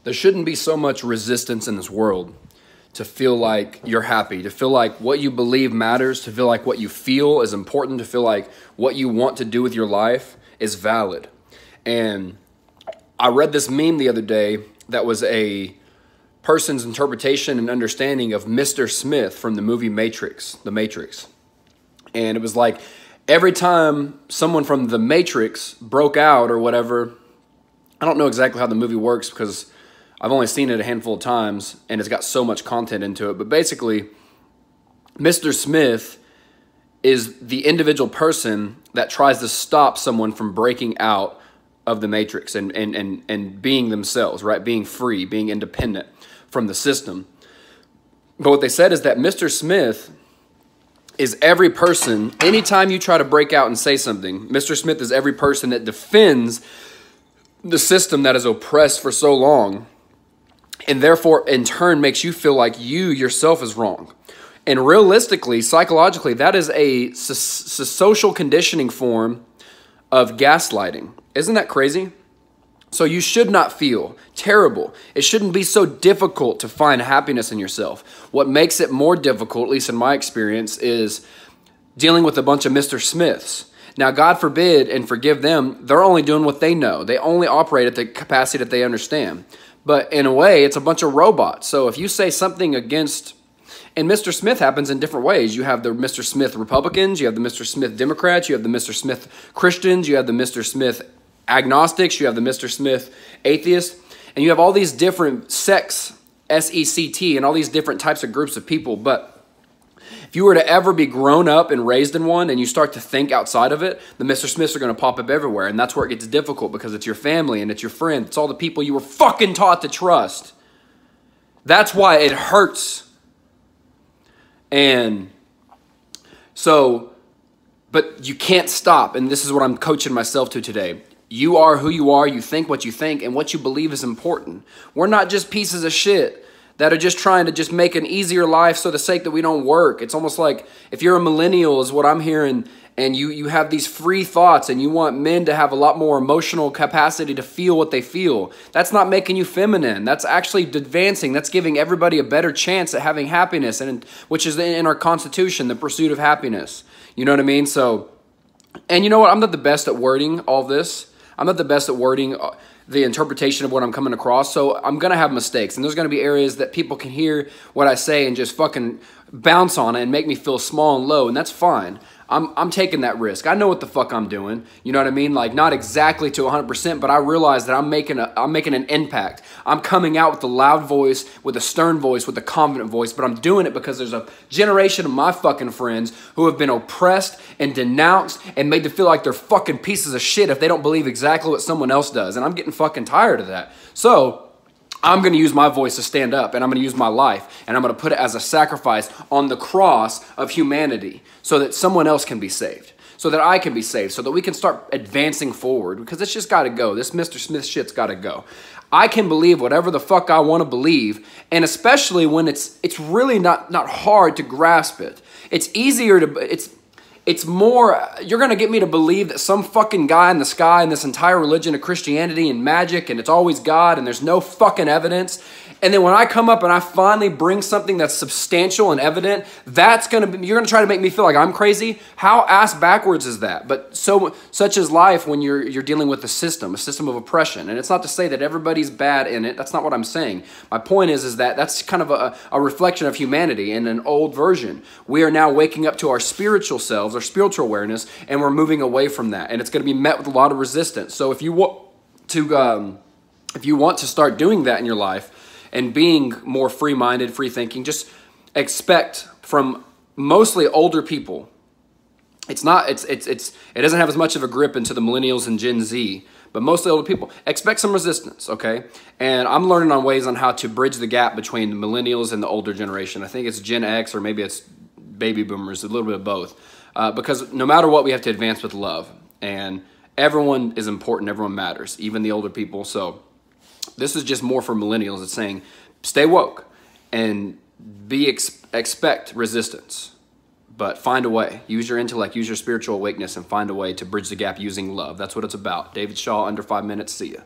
There shouldn't be so much resistance in this world to feel like you're happy, to feel like what you believe matters, to feel like what you feel is important, to feel like what you want to do with your life is valid. And I read this meme the other day that was a person's interpretation and understanding of Mr. Smith from the movie Matrix, The Matrix. And it was like every time someone from The Matrix broke out or whatever, I don't know exactly how the movie works because I've only seen it a handful of times and it's got so much content into it. But basically, Mr. Smith is the individual person that tries to stop someone from breaking out of the Matrix and being themselves, right? Being free, being independent from the system. But what they said is that Mr. Smith is every person, anytime you try to break out and say something, Mr. Smith is every person that defends the system that has oppressed for so long, and therefore in turn makes you feel like you yourself is wrong. And realistically, psychologically, that is a social conditioning form of gaslighting. Isn't that crazy? So you should not feel terrible. It shouldn't be so difficult to find happiness in yourself. What makes it more difficult, at least in my experience, is dealing with a bunch of Mr. Smiths. Now, God forbid and forgive them, they're only doing what they know. They only operate at the capacity that they understand. But in a way, it's a bunch of robots. So if you say something against, and Mr. Smith happens in different ways. You have the Mr. Smith Republicans, you have the Mr. Smith Democrats, you have the Mr. Smith Christians, you have the Mr. Smith agnostics, you have the Mr. Smith atheists, and you have all these different sects, S-E-C-T, and all these different types of groups of people. But if you were to ever be grown up and raised in one and you start to think outside of it, the Mr. Smiths are going to pop up everywhere. And that's where it gets difficult because it's your family and it's your friends. It's all the people you were fucking taught to trust. That's why it hurts. And so, but you can't stop. And this is what I'm coaching myself to today. You are who you are. You think what you think and what you believe is important. We're not just pieces of shit that are just trying to just make an easier life so the sake that we don't work. It's almost like if you're a millennial is what I'm hearing, and you have these free thoughts and you want men to have a lot more emotional capacity to feel what they feel. That's not making you feminine. That's actually advancing. That's giving everybody a better chance at having happiness, and which is in our Constitution, the pursuit of happiness. You know what I mean? So, and you know what? I'm not the best at wording all this. I'm not the best at wording the interpretation of what I'm coming across. So I'm going to have mistakes. And there's going to be areas that people can hear what I say and just fucking bounce on it and make me feel small and low. And that's fine. I'm taking that risk. I know what the fuck I'm doing. You know what I mean? Like not exactly to 100%, but I realize that I'm making an impact. I'm coming out with a loud voice, with a stern voice, with a confident voice, but I'm doing it because there's a generation of my fucking friends who have been oppressed and denounced and made to feel like they're fucking pieces of shit if they don't believe exactly what someone else does. And I'm getting fucking tired of that. So I'm going to use my voice to stand up, and I'm going to use my life, and I'm going to put it as a sacrifice on the cross of humanity so that someone else can be saved, so that I can be saved, so that we can start advancing forward, because it's just got to go. This Mr. Smith shit's got to go. I can believe whatever the fuck I want to believe, and especially when it's really not hard to grasp it. It's easier to... It's more, you're going to get me to believe that some fucking guy in the sky and this entire religion of Christianity and magic and it's always God and there's no fucking evidence. And then when I come up and I finally bring something that's substantial and evident, you're going to try to make me feel like I'm crazy? How ass backwards is that? But such is life when you're dealing with a system of oppression. And it's not to say that everybody's bad in it. That's not what I'm saying. My point is that that's kind of a reflection of humanity in an old version. We are now waking up to our spiritual selves, our spiritual awareness, and we're moving away from that. And it's going to be met with a lot of resistance. So if you want to start doing that in your life, and being more free-minded, free-thinking, just expect from mostly older people. It doesn't have as much of a grip into the millennials and Gen Z, but mostly older people. Expect some resistance, okay? And I'm learning on ways on how to bridge the gap between the millennials and the older generation. I think it's Gen X or maybe it's baby boomers, a little bit of both. Because no matter what, we have to advance with love. And everyone is important, everyone matters, even the older people. So this is just more for millennials. It's saying, stay woke and expect resistance, but find a way. Use your intellect, use your spiritual awakeness, and find a way to bridge the gap using love. That's what it's about. David Shaw, under 5 minutes. See ya.